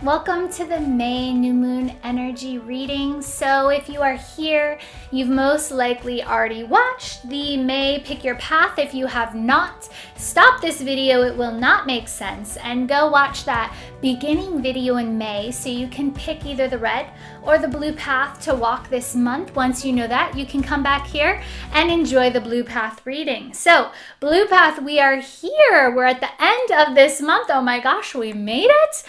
Welcome to the May new moon energy reading. So if you are here, you've most likely already watched the May Pick Your Path. If you have not, stop this video, it will not make sense, and go watch that beginning video in May so you can pick either the red or the blue path to walk this month. Once you know that, you can come back here and enjoy the blue path reading. So blue path, we are here. We're at the end of this month. Oh my gosh, we made it.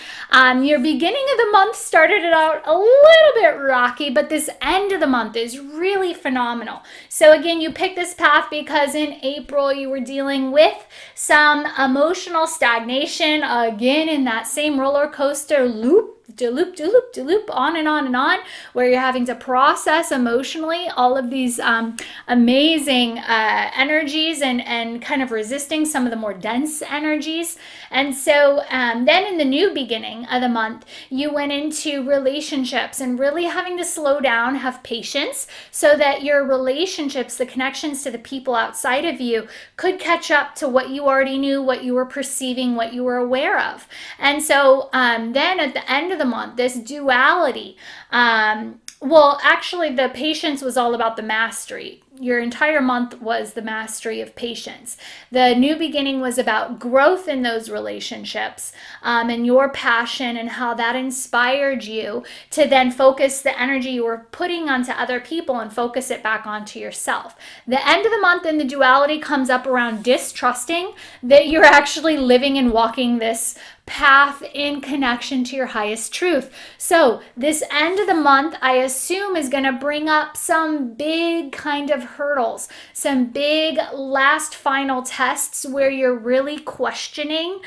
Your beginning of the month started it out a little bit rocky, but this end of the month is really phenomenal. So again, you picked this path because in April you were dealing with some emotional stagnation, again in that same roller coaster loop, on and on and on, where you're having to process emotionally all of these amazing energies and kind of resisting some of the more dense energies. And so then in the new beginning of the month, you went into relationships and really having to slow down, have patience, so that your relationships, the connections to the people outside of you, could catch up to what you already knew, what you were perceiving, what you were aware of. And so then at the end of the month, this duality, well, actually the patience was all about the mastery. Your entire month was the mastery of patience. The new beginning was about growth in those relationships, and your passion and how that inspired you to then focus the energy you were putting onto other people and focus it back onto yourself. The end of the month in the duality comes up around distrusting that you're actually living and walking this path in connection to your highest truth. So this end of the month, I assume, is going to bring up some big kind of hurdles, some big last final tests where you're really questioning,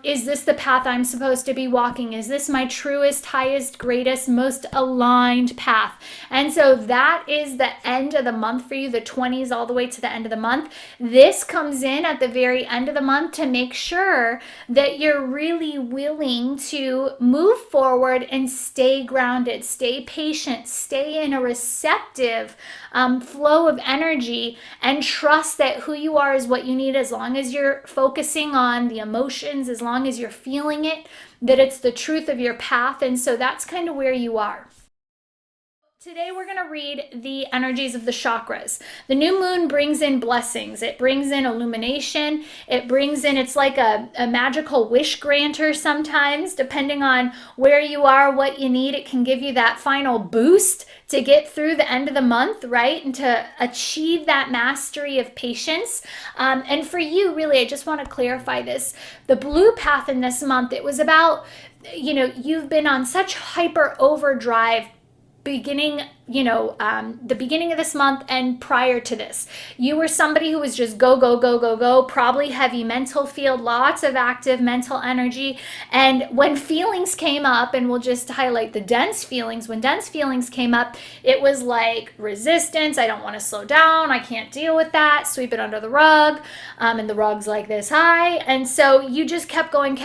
is this the path I'm supposed to be walking? Is this my truest, highest, greatest, most aligned path? And so that is the end of the month for you, the 20s all the way to the end of the month. This comes in at the very end of the month to make sure that you're really willing to move forward and stay grounded, stay patient, stay in a receptive flow of energy, and trust that who you are is what you need. As long as you're focusing on the emotions, as long as you're feeling it, that it's the truth of your path. And so that's kind of where you are. Today we're going to read the energies of the chakras. The new moon brings in blessings. It brings in illumination. It brings in, it's like a magical wish granter sometimes, depending on where you are, what you need. It can give you that final boost to get through the end of the month, right? And to achieve that mastery of patience. And for you, really, I just want to clarify this. The blue path in this month, it was about, you've been on such hyper overdrive beginning, the beginning of this month and prior to this. You were somebody who was just go, probably heavy mental field, lots of active mental energy. And when feelings came up, and we'll just highlight the dense feelings, when dense feelings came up, it was like resistance. I don't want to slow down. I can't deal with that. Sweep it under the rug. And the rug's like this high. And so you just kept going,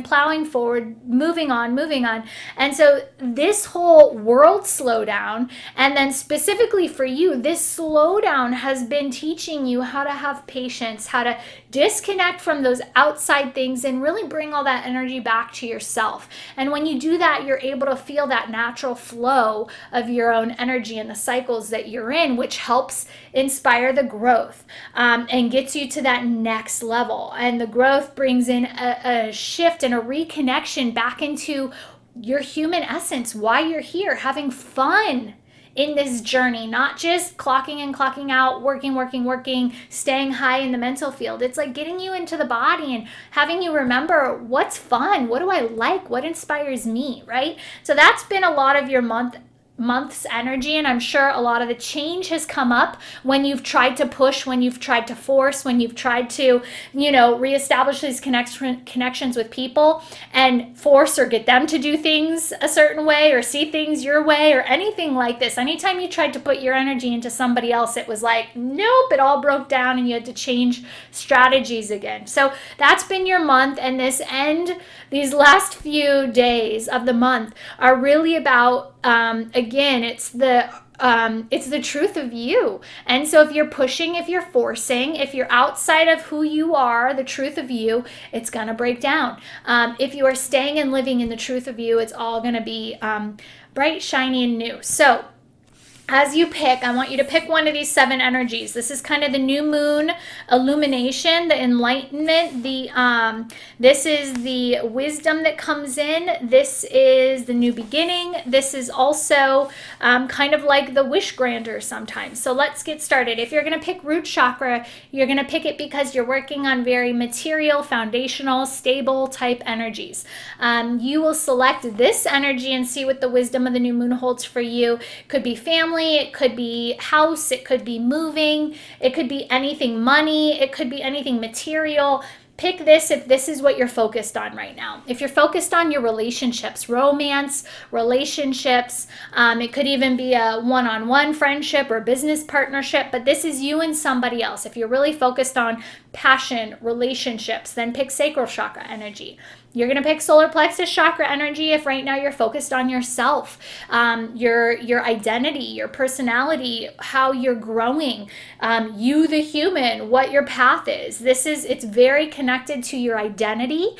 plowing forward, moving on. And so this whole world slowdown, and then specifically for you, this slowdown has been teaching you how to have patience, how to disconnect from those outside things and really bring all that energy back to yourself. And when you do that, you're able to feel that natural flow of your own energy and the cycles that you're in, which helps inspire the growth and gets you to that next level. And the growth brings in a shift and a reconnection back into your human essence, why you're here, having fun in this journey, not just clocking in, clocking out, working, staying high in the mental field. It's like getting you into the body and having you remember what's fun, what do I like, what inspires me, right? So that's been a lot of your month's energy, and I'm sure a lot of the change has come up when you've tried to push, when you've tried to force, when you've tried to, reestablish these connections with people and force or get them to do things a certain way or see things your way or anything like this. Anytime you tried to put your energy into somebody else, it was like, nope, it all broke down and you had to change strategies again. So that's been your month, and these last few days of the month are really about, again, it's the it's the truth of you. And so if you're pushing, if you're forcing, if you're outside of who you are, the truth of you, it's going to break down. If you are staying and living in the truth of you, it's all going to be bright, shiny, and new. So as you pick, I want you to pick one of these 7 energies. This is kind of the new moon illumination, the enlightenment, this is the wisdom that comes in. This is the new beginning. This is also kind of like the wish granter sometimes. So let's get started. If you're going to pick root chakra, you're going to pick it because you're working on very material, foundational, stable type energies. You will select this energy and see what the wisdom of the new moon holds for you. Could be family, it could be house, it could be moving, it could be anything money, it could be anything material. Pick this if this is what you're focused on right now. If you're focused on your relationships, romance, relationships, it could even be a one-on-one friendship or business partnership, but this is you and somebody else. If you're really focused on passion, relationships, then pick sacral chakra energy. You're going to pick solar plexus chakra energy if right now you're focused on yourself, your identity, your personality, how you're growing, you the human, what your path is. It's very connected to your identity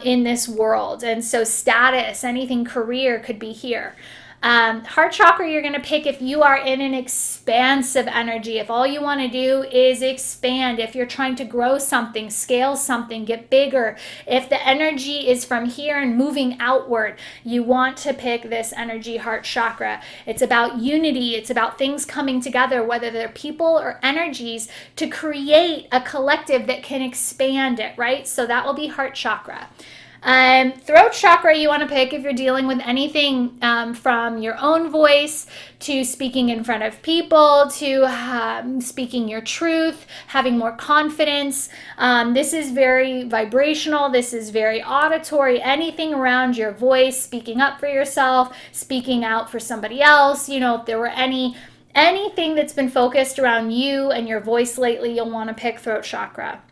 in this world. And so status, anything career could be here. Heart chakra you're going to pick if you are in an expansive energy, if all you want to do is expand, if you're trying to grow something, scale something, get bigger, if the energy is from here and moving outward, you want to pick this energy, heart chakra. It's about unity, it's about things coming together, whether they're people or energies, to create a collective that can expand it, right? So that will be heart chakra. Throat chakra you want to pick if you're dealing with anything from your own voice to speaking in front of people to speaking your truth, having more confidence. This is very vibrational. This is very auditory. Anything around your voice, speaking up for yourself, speaking out for somebody else. You know, if there were anything that's been focused around you and your voice lately, you'll want to pick throat chakra.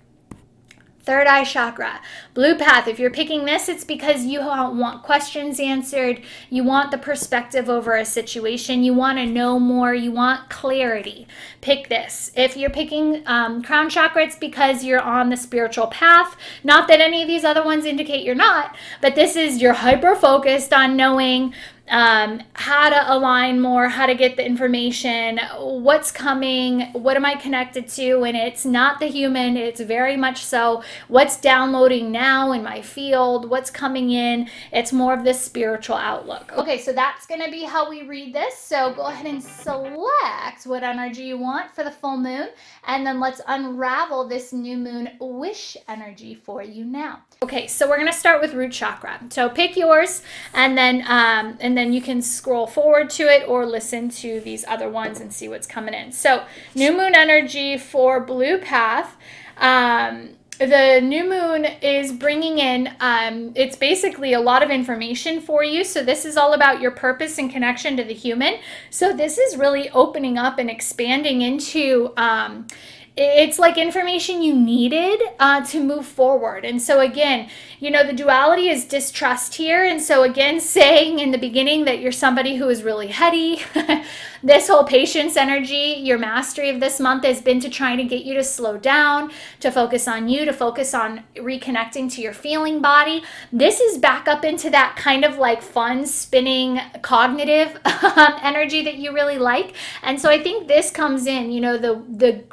Third eye chakra, blue path. If you're picking this, it's because you want questions answered. You want the perspective over a situation. You want to know more. You want clarity. Pick this. If you're picking crown chakra, it's because you're on the spiritual path. Not that any of these other ones indicate you're not, but this is you're hyper focused on knowing how to align more, how to get the information, what's coming, what am I connected to, and it's not the human, it's very much so what's downloading now in my field, what's coming in. It's more of this spiritual outlook. Okay, so that's going to be how we read this. So go ahead and select what energy you want for the full moon, and then let's unravel this new moon wish energy for you now. Okay, so we're going to start with root chakra. So pick yours, and then you can scroll forward to it or listen to these other ones and see what's coming in. So new moon energy for blue path. The new moon is bringing in, it's basically a lot of information for you. So this is all about your purpose and connection to the human. So this is really opening up and expanding into, it's like information you needed to move forward. And so again, you know, the duality is distrust here. And so again, saying in the beginning that you're somebody who is really heady, this whole patience energy, your mastery of this month has been to trying to get you to slow down, to focus on you, to focus on reconnecting to your feeling body. This is back up into that kind of like fun, spinning, cognitive energy that you really like. And so I think this comes in, you know, the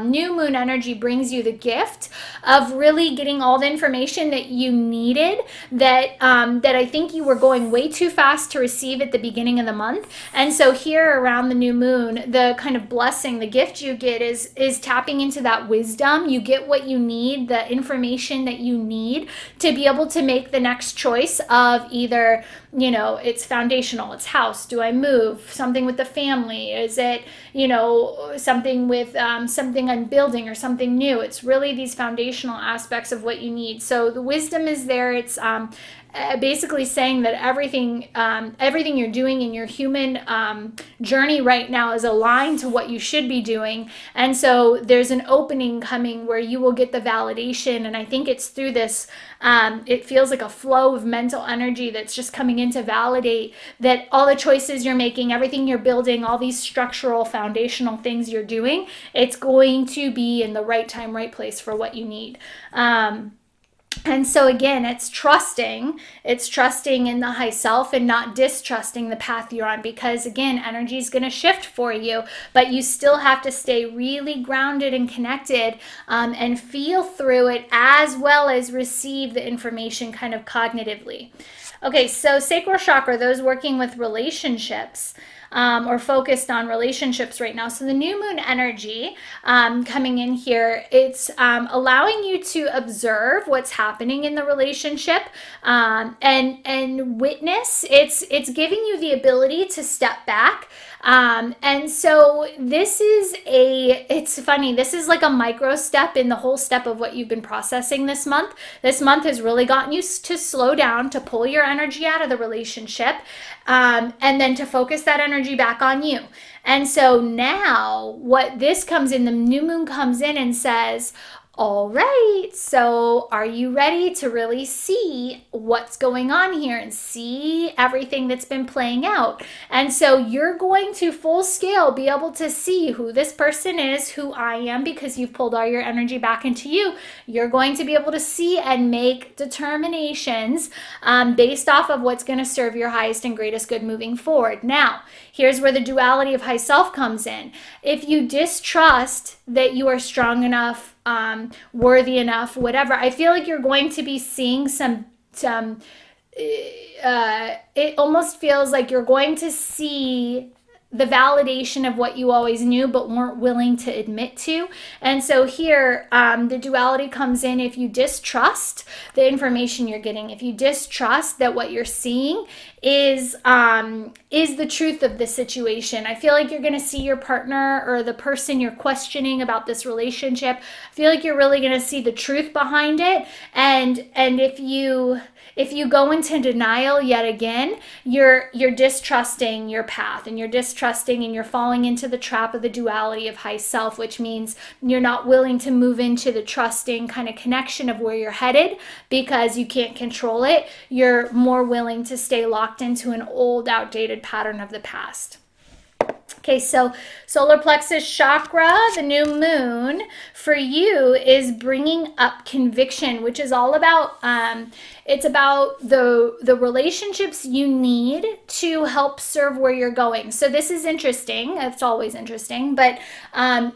new moon energy brings you the gift of really getting all the information that you needed, that I think you were going way too fast to receive at the beginning of the month. And so here around the new moon, the kind of blessing, the gift you get is tapping into that wisdom. You get what you need, the information that you need to be able to make the next choice of either, you know, it's foundational, it's house, do I move, something with the family, is it, you know, something with something I'm building or something new. It's really these foundational aspects of what you need. So the wisdom is there. It's basically saying that everything you're doing in your human journey right now is aligned to what you should be doing. And so there's an opening coming where you will get the validation. And I think it's through this, it feels like a flow of mental energy that's just coming in to validate that all the choices you're making, everything you're building, all these structural foundational things you're doing, it's going to be in the right time, right place for what you need. And so again, it's trusting in the high self and not distrusting the path you're on, because again, energy is going to shift for you, but you still have to stay really grounded and connected, and feel through it as well as receive the information kind of cognitively. Okay, so sacral chakra, those working with relationships, or focused on relationships right now. So the new moon energy coming in here, it's allowing you to observe what's happening in the relationship, and witness. It's giving you the ability to step back. And so this is it's funny, this is like a micro step in the whole step of what you've been processing this month. This month has really gotten you to slow down, to pull your energy out of the relationship, and then to focus that energy back on you. And so now what this comes in, the new moon comes in and says, all right, so are you ready to really see what's going on here and see everything that's been playing out? And so you're going to full scale be able to see who this person is, who I am, because you've pulled all your energy back into you. You're going to be able to see and make determinations based off of what's going to serve your highest and greatest good moving forward. Now, here's where the duality of high self comes in. If you distrust that you are strong enough, worthy enough, whatever, I feel like you're going to be seeing it almost feels like you're going to see the validation of what you always knew but weren't willing to admit to. And so here, the duality comes in. If you distrust the information you're getting, if you distrust that what you're seeing is the truth of the situation, I feel like you're going to see your partner or the person you're questioning about this relationship. I feel like you're really going to see the truth behind it. And if you go into denial yet again, you're distrusting your path, and you're distrusting and you're falling into the trap of the duality of high self, which means you're not willing to move into the trusting kind of connection of where you're headed because you can't control it. You're more willing to stay locked into an old, outdated pattern of the past. Okay, so solar plexus chakra, the new moon for you is bringing up conviction, which is all about, it's about the relationships you need to help serve where you're going. So this is interesting. It's always interesting, but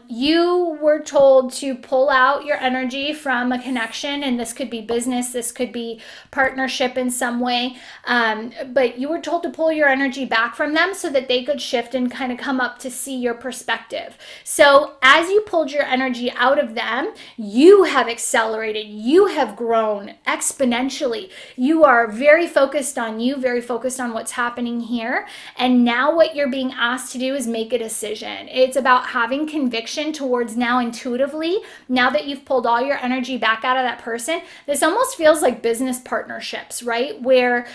you were told to pull out your energy from a connection, and this could be business, this could be partnership in some way, but you were told to pull your energy back from them so that they could shift and kind of come up to see your perspective. So as you pulled your energy out of them, you have accelerated, you have grown exponentially. You are very focused on you, very focused on what's happening here. And now what you're being asked to do is make a decision. It's about having conviction towards now intuitively, now that you've pulled all your energy back out of that person. This almost feels like business partnerships, right? Where,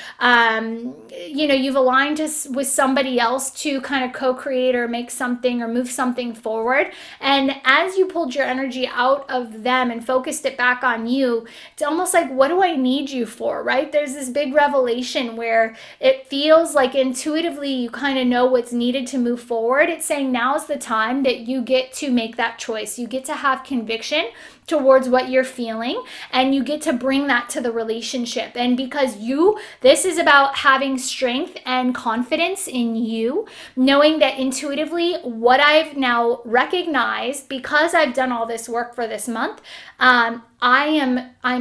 you've aligned with somebody else to kind of co-create or make something or move something forward. And as you pulled your energy out of them and focused it back on you, it's almost like, what do I need you for, right? There's this big revelation where it feels like intuitively you kind of know what's needed to move forward. It's saying now's the time that you get to make that choice. You get to have conviction towards what you're feeling, and you get to bring that to the relationship. And because this is about having strength and confidence in you, knowing that intuitively what I've now recognized, because I've done all this work for this month, I'm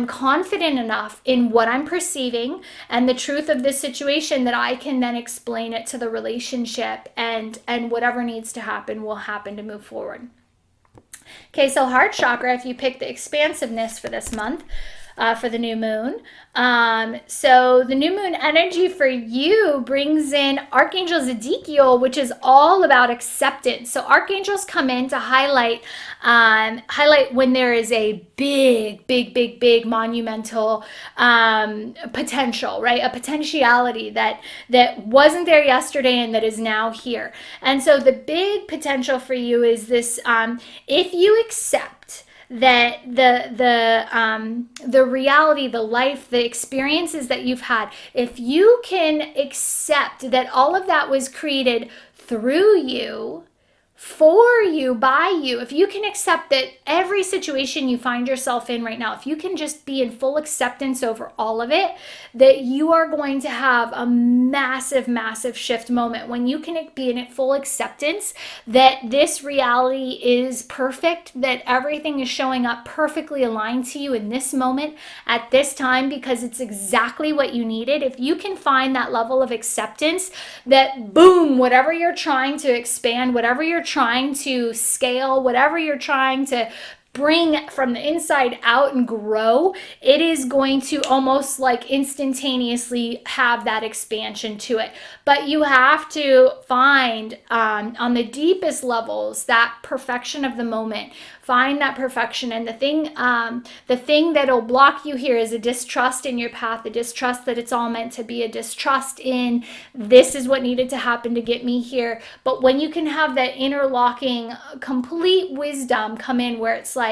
confident enough in what I'm perceiving and the truth of this situation that I can then explain it to the relationship, and whatever needs to happen will happen to move forward. Okay, so heart chakra, if you pick the expansiveness for this month, for the new moon. So the new moon energy for you brings in Archangel Zedekiel, which is all about acceptance. So archangels come in to highlight when there is a big monumental potential, right? A potentiality that wasn't there yesterday and that is now here. And so the big potential for you is this: if you accept that the reality, the life, the experiences that you've had, if you can accept that all of that was created through you, for you, by you, if you can accept that every situation you find yourself in right now, if you can just be in full acceptance over all of it, that you are going to have a massive shift moment when you can be in full acceptance that this reality is perfect, that everything is showing up perfectly aligned to you in this moment at this time because it's exactly what you needed. If you can find that level of acceptance, that boom, whatever you're trying to expand, whatever you're trying to scale, whatever you're trying to bring from the inside out and grow, it is going to almost like instantaneously have that expansion to it. But you have to find on the deepest levels that perfection of the moment. Find that perfection. And the thing that'll block you here is a distrust in your path, a distrust that it's all meant to be, a distrust in this is what needed to happen to get me here. But when you can have that interlocking complete wisdom come in where it's like,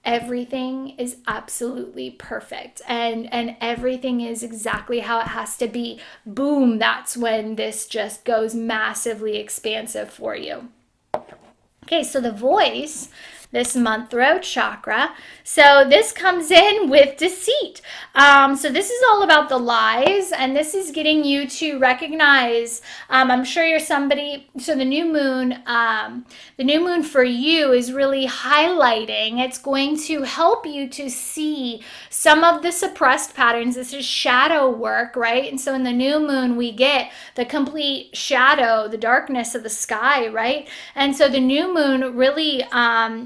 everything is absolutely perfect and everything is exactly how it has to be, boom, that's when this just goes massively expansive for you. Okay, so the voice, this month throat chakra. So this comes in with deceit. So this is all about the lies, and this is getting you to recognize, I'm sure you're somebody, so the new moon for you is really highlighting, it's going to help you to see some of the suppressed patterns. This is shadow work, right? And so in the new moon, we get the complete shadow, the darkness of the sky, right? And so the new moon really,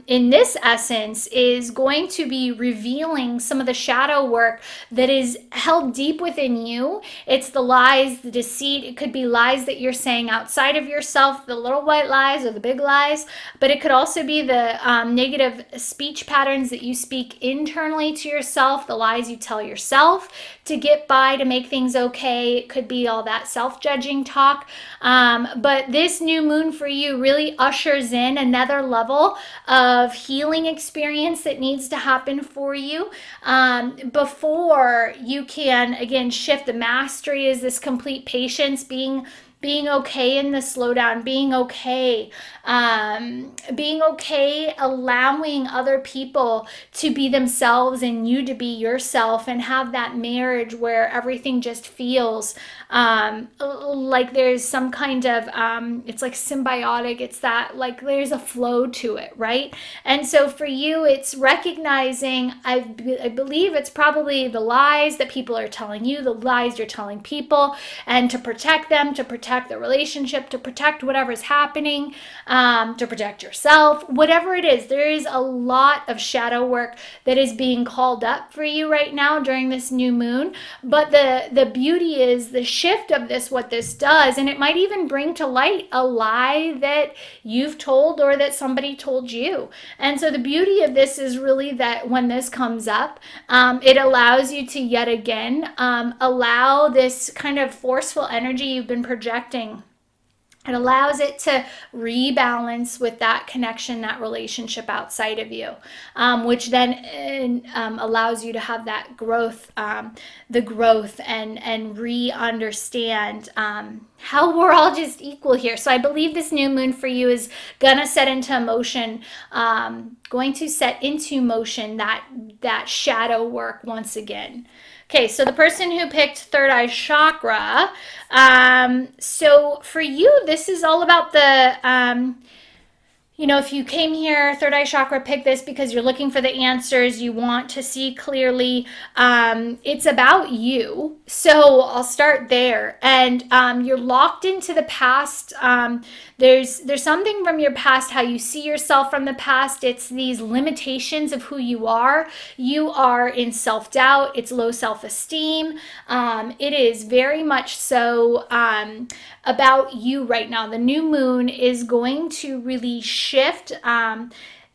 in this essence, is going to be revealing some of the shadow work that is held deep within you. It's the lies, the deceit. It could be lies that you're saying outside of yourself, the little white lies or the big lies, but it could also be the negative speech patterns that you speak internally to yourself, the lies you tell yourself to get by, to make things okay. It could be all that self-judging talk. But this new moon for you really ushers in another level of healing experience that needs to happen for you before you can, again, shift. The mastery is this complete patience, being okay in the slowdown, being okay, allowing other people to be themselves and you to be yourself, and have that marriage where everything just feels like there's some kind of, it's like symbiotic. It's that like there's a flow to it, right? And so for you, it's recognizing, I believe it's probably the lies that people are telling you, the lies you're telling people, and to protect them, to protect the relationship, to protect whatever's happening, to protect yourself, whatever it is. There is a lot of shadow work that is being called up for you right now during this new moon. But the beauty is the shift of this, what this does, and it might even bring to light a lie that you've told or that somebody told you. And so the beauty of this is really that when this comes up, it allows you to yet again allow this kind of forceful energy you've been projecting. It allows it to rebalance with that connection, that relationship outside of you, which then allows you to have that growth, the growth, and re-understand how we're all just equal here. So I believe this new moon for you is going to set into motion, that shadow work once again. Okay, so the person who picked third eye chakra, so for you, this is all about the You know, if you came here, third eye chakra, pick this because you're looking for the answers, you want to see clearly. It's about you. So I'll start there. And you're locked into the past. There's something from your past, how you see yourself from the past. It's these limitations of who you are. You are in self-doubt. It's low self-esteem. It is very much so about you right now. The new moon is going to really shift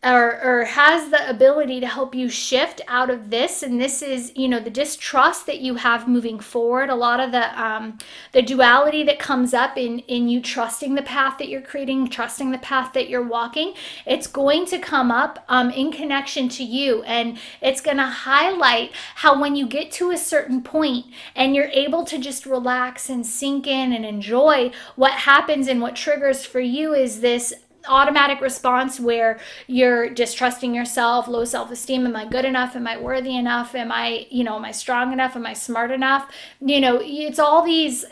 or has the ability to help you shift out of this. And this is, you know, the distrust that you have moving forward. A lot of the duality that comes up in you trusting the path that you're creating, trusting the path that you're walking. It's going to come up in connection to you, and it's going to highlight how when you get to a certain point and you're able to just relax and sink in and enjoy what happens, and what triggers for you is this automatic response where you're distrusting yourself, low self-esteem. Am I good enough? Am I worthy enough? Am I strong enough? Am I smart enough? You know, it's all these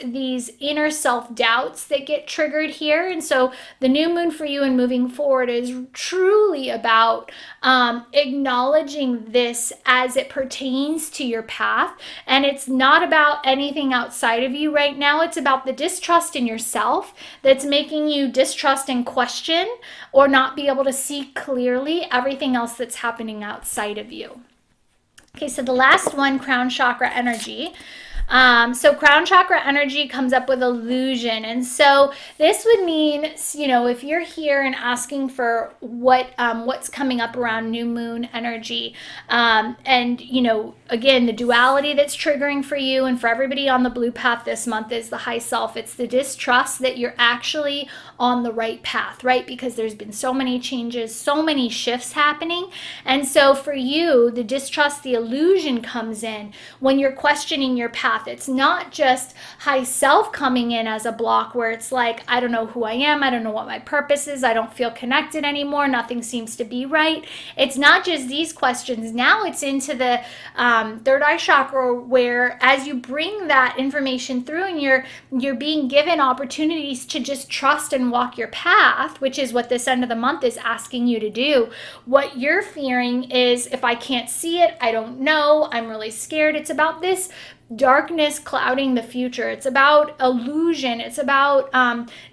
inner self-doubts that get triggered here. And so the new moon for you and moving forward is truly about acknowledging this as it pertains to your path. And it's not about anything outside of you right now. It's about the distrust in yourself that's making you distrust and question or not be able to see clearly everything else that's happening outside of you. Okay, so the last one, crown chakra energy. So crown chakra energy comes up with illusion. And so this would mean, you know, if you're here and asking for what's coming up around new moon energy, and, you know, again, the duality that's triggering for you and for everybody on the blue path this month is the high self. It's the distrust that you're actually on the right path, right? Because there's been so many changes, so many shifts happening. And so for you, the distrust, the illusion comes in when you're questioning your path. It's not just high self coming in as a block where it's like, I don't know who I am. I don't know what my purpose is. I don't feel connected anymore. Nothing seems to be right. It's not just these questions. Now it's into the third eye chakra, where as you bring that information through and you're being given opportunities to just trust and walk your path, which is what this end of the month is asking you to do. What you're fearing is, if I can't see it, I don't know, I'm really scared. It's about this darkness clouding the future. It's about illusion. It's about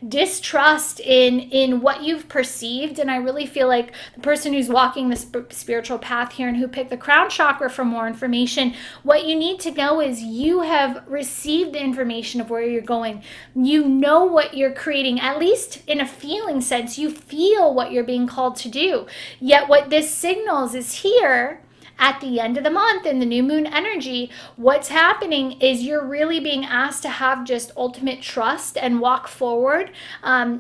distrust in what you've perceived. And I really feel like the person who's walking the spiritual path here and who picked the crown chakra for more information, what you need to know is you have received the information of where you're going. You know what you're creating, at least in a feeling sense. You feel what you're being called to do. Yet what this signals is here at the end of the month in the new moon energy, what's happening is you're really being asked to have just ultimate trust and walk forward,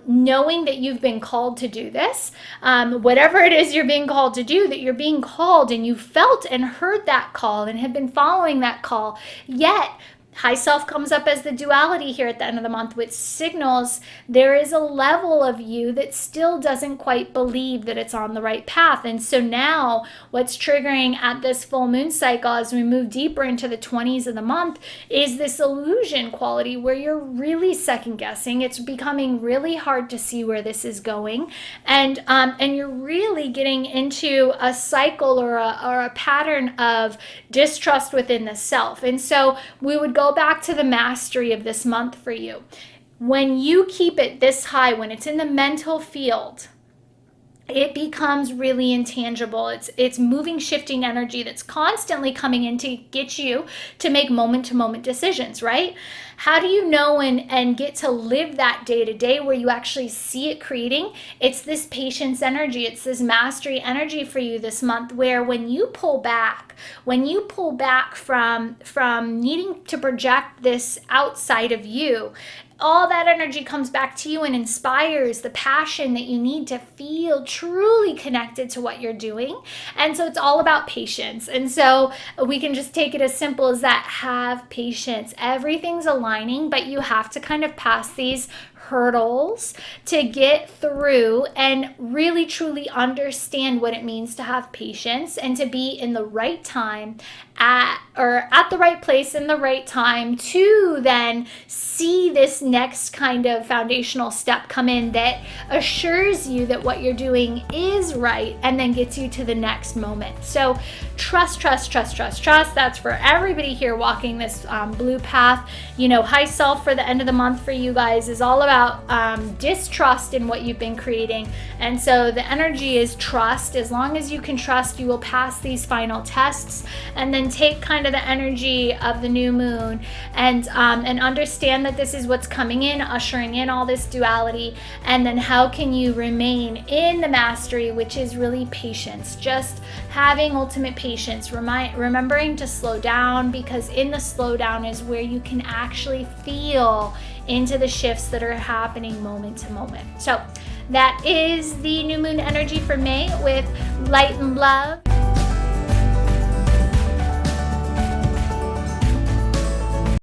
knowing that you've been called to do this. Whatever it is you're being called to do, that you're being called and you felt and heard that call and have been following that call. Yet high self comes up as the duality here at the end of the month, which signals there is a level of you that still doesn't quite believe that it's on the right path. And so now what's triggering at this full moon cycle as we move deeper into the 20s of the month is this illusion quality where you're really second guessing. It's becoming really hard to see where this is going. And you're really getting into a cycle or a pattern of distrust within the self. And so we would go back to the mastery of this month for you. When you keep it this high, when it's in the mental field, it becomes really intangible. It's moving, shifting energy that's constantly coming in to get you to make moment-to-moment decisions, right? How do you know and get to live that day to day where you actually see it creating? It's this patience energy. It's this mastery energy for you this month, where when you pull back from needing to project this outside of you, all that energy comes back to you and inspires the passion that you need to feel truly connected to what you're doing. And so it's all about patience. And so we can just take it as simple as that. Have patience. Everything's aligning, but you have to kind of pass these hurdles to get through and really truly understand what it means to have patience and to be in the right time at the right place in the right time to then see this next kind of foundational step come in that assures you that what you're doing is right and then gets you to the next moment. So trust. That's for everybody here walking this blue path. High self for the end of the month for you guys is all about distrust in what you've been creating. And so the energy is trust. As long as you can trust, you will pass these final tests, and then take kind of the energy of the new moon and understand that this is what's coming in, ushering in all this duality. And then how can you remain in the mastery, which is really patience, just having ultimate patience, remembering to slow down, because in the slowdown is where you can actually feel into the shifts that are happening moment to moment. So that is the new moon energy for May with light and love.